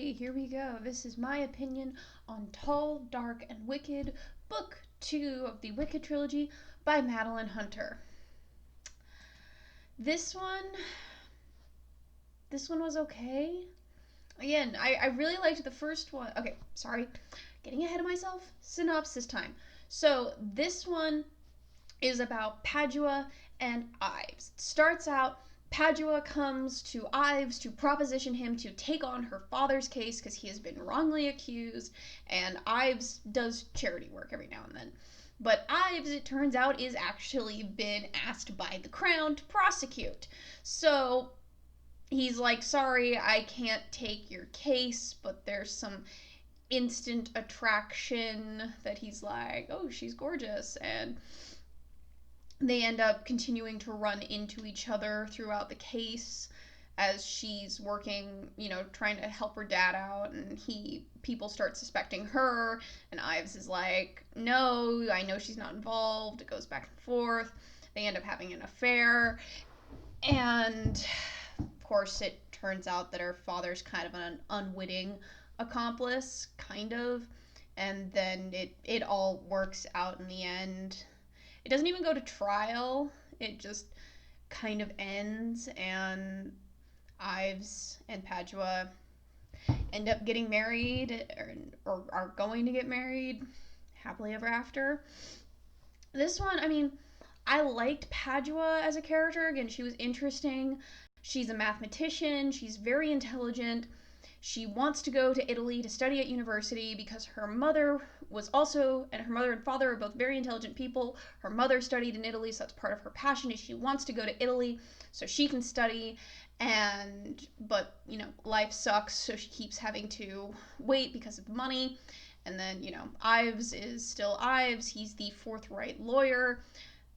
everybody, here we go. This is my opinion on Tall, Dark, and Wicked, Book 2 of the Wicked trilogy by Madeline Hunter. This one was okay. Again, I really liked the first one. Okay, sorry, getting ahead of myself. Synopsis time. So this one is about Padua and Ives. It starts out, Padua comes to Ives to proposition him to take on her father's case because he has been wrongly accused, and Ives does charity work every now and then. But Ives, it turns out, is actually been asked by the Crown to prosecute. So he's like, sorry, I can't take your case, but there's some instant attraction that he's like, oh, she's gorgeous, and they end up continuing to run into each other throughout the case as she's working, trying to help her dad out, and people start suspecting her, and Ives is like, no, I know she's not involved. It goes back and forth. They end up having an affair, and of course it turns out that her father's kind of an unwitting accomplice, kind of, and then it all works out in the end. It doesn't even go to trial. It just kind of ends, and Ives and Padua end up getting married, or are going to get married happily ever after. This one, I liked Padua as a character. Again, she was interesting. She's a mathematician. She's very intelligent. She wants to go to Italy to study at university because her mother was also, and her mother and father are both very intelligent people. Her mother studied in Italy, so that's part of her passion, is she wants to go to Italy so she can study. But life sucks, so she keeps having to wait because of money. And then, Ives is still Ives. He's the forthright lawyer.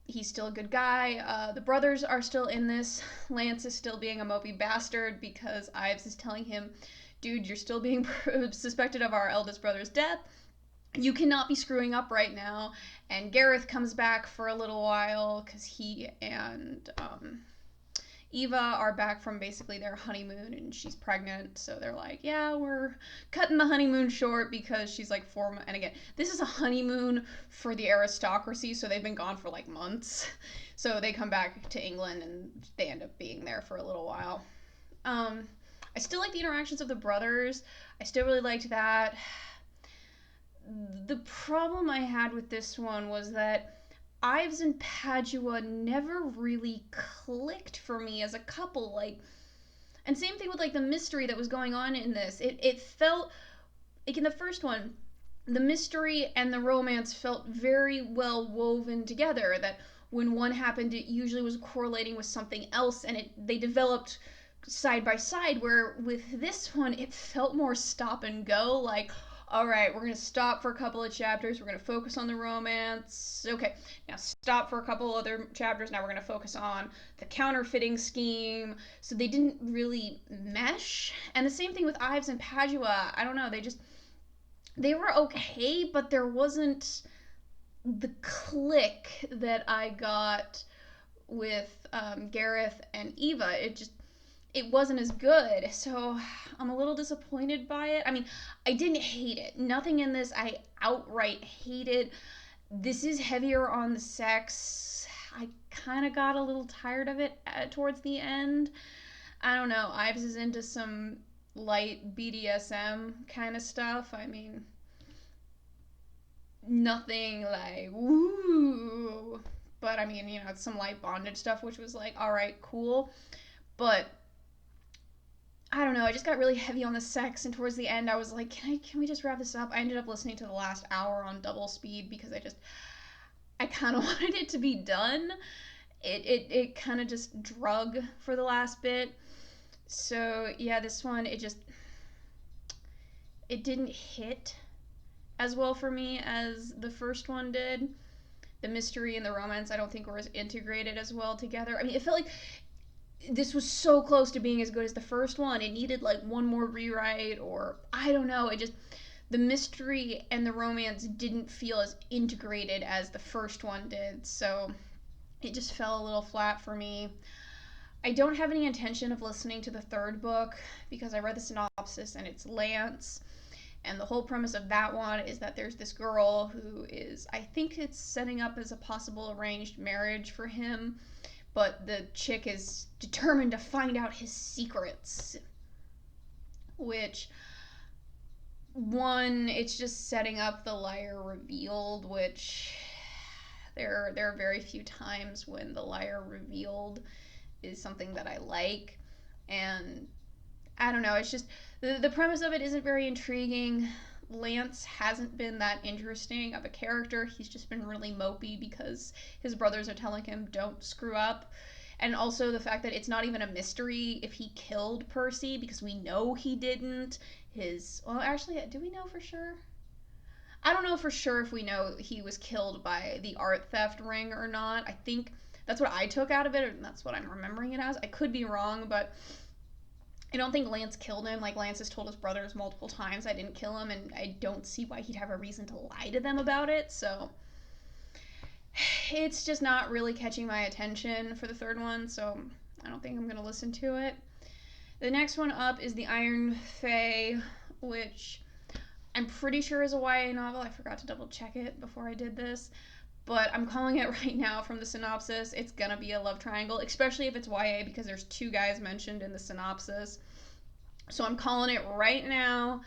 He's still a good guy. The brothers are still in this. Lance is still being a mopey bastard because Ives is telling him, dude, you're still being suspected of our eldest brother's death. You cannot be screwing up right now. And Gareth comes back for a little while because he and Eva are back from basically their honeymoon, and she's pregnant, so they're like, yeah, we're cutting the honeymoon short because she's like 4 months. And again, this is a honeymoon for the aristocracy, so they've been gone for like months. So they come back to England and they end up being there for a little while. I still like the interactions of the brothers. I still really liked that. The problem I had with this one was that Ives and Padua never really clicked for me as a couple. And same thing with the mystery that was going on in this. It felt like in the first one, the mystery and the romance felt very well woven together. That when one happened, it usually was correlating with something else, and they developed side by side, where with this one it felt more stop and go. Like, all right, we're gonna stop for a couple of chapters, we're gonna focus on the romance, okay, now stop for a couple other chapters, now we're gonna focus on the counterfeiting scheme. So they didn't really mesh. And the same thing with Ives and Padua. I don't know, they were okay, but there wasn't the click that I got with Gareth and Eva. It wasn't as good, so I'm a little disappointed by it. I didn't hate it. Nothing in this I outright hated. This is heavier on the sex. I kind of got a little tired of it towards the end. I don't know. Ives is into some light BDSM kind of stuff. Nothing like, woo. But it's some light bondage stuff, which was like, all right, cool. But I don't know, I just got really heavy on the sex, and towards the end I was like, can we just wrap this up? I ended up listening to the last hour on double speed because I kind of wanted it to be done. It kind of just drug for the last bit. So yeah, this one, it didn't hit as well for me as the first one did. The mystery and the romance, I don't think, were as integrated as well together. It felt like this was so close to being as good as the first one. It needed one more rewrite, or I don't know. The mystery and the romance didn't feel as integrated as the first one did, so it just fell a little flat for me. I don't have any intention of listening to the third book because I read the synopsis and it's Lance. And the whole premise of that one is that there's this girl who is, I think it's setting up as a possible arranged marriage for him, but the chick is determined to find out his secrets. Which, one, it's just setting up the liar revealed, which there are very few times when the liar revealed is something that I like. And I don't know, it's just the premise of it isn't very intriguing. Lance hasn't been that interesting of a character. He's just been really mopey because his brothers are telling him don't screw up. And also the fact that it's not even a mystery if he killed Percy because we know he didn't. Well, actually, do we know for sure? I don't know for sure if we know he was killed by the art theft ring or not. I think that's what I took out of it, and that's what I'm remembering it as. I could be wrong, but I don't think Lance killed him. Like, Lance has told his brothers multiple times I didn't kill him, and I don't see why he'd have a reason to lie to them about it. So it's just not really catching my attention for the third one, so I don't think I'm going to listen to it. The next one up is The Iron Fae, which I'm pretty sure is a YA novel. I forgot to double check it before I did this. But I'm calling it right now from the synopsis. It's gonna be a love triangle, especially if it's YA because there's two guys mentioned in the synopsis. So I'm calling it right now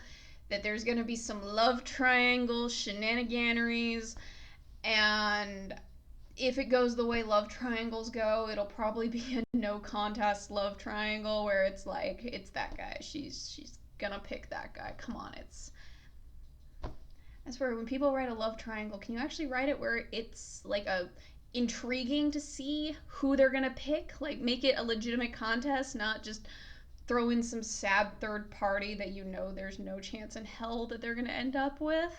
that there's gonna be some love triangle shenaniganeries, and if it goes the way love triangles go, it'll probably be a no contest love triangle where it's like it's that guy. She's gonna pick that guy. Come on, I swear, when people write a love triangle, can you actually write it where it's like a intriguing to see who they're gonna pick? Like, make it a legitimate contest, not just throw in some sad third party that you know there's no chance in hell that they're gonna end up with.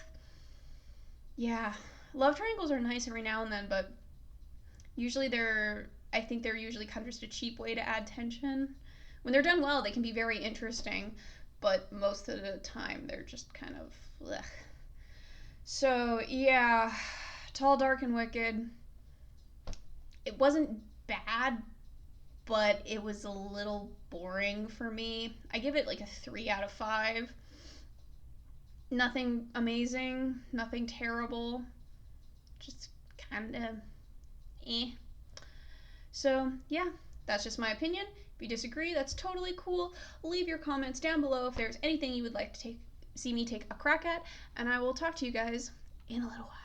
Yeah, love triangles are nice every now and then, but usually I think they're usually kind of just a cheap way to add tension. When they're done well, they can be very interesting, but most of the time they're just kind of ugh. So, yeah, Tall, Dark, and Wicked. It wasn't bad, but it was a little boring for me. I give it like a 3 out of 5. Nothing amazing, nothing terrible, just kind of eh. So, yeah, that's just my opinion. If you disagree, that's totally cool. Leave your comments down below if there's anything you would like to see me take a crack at, and I will talk to you guys in a little while.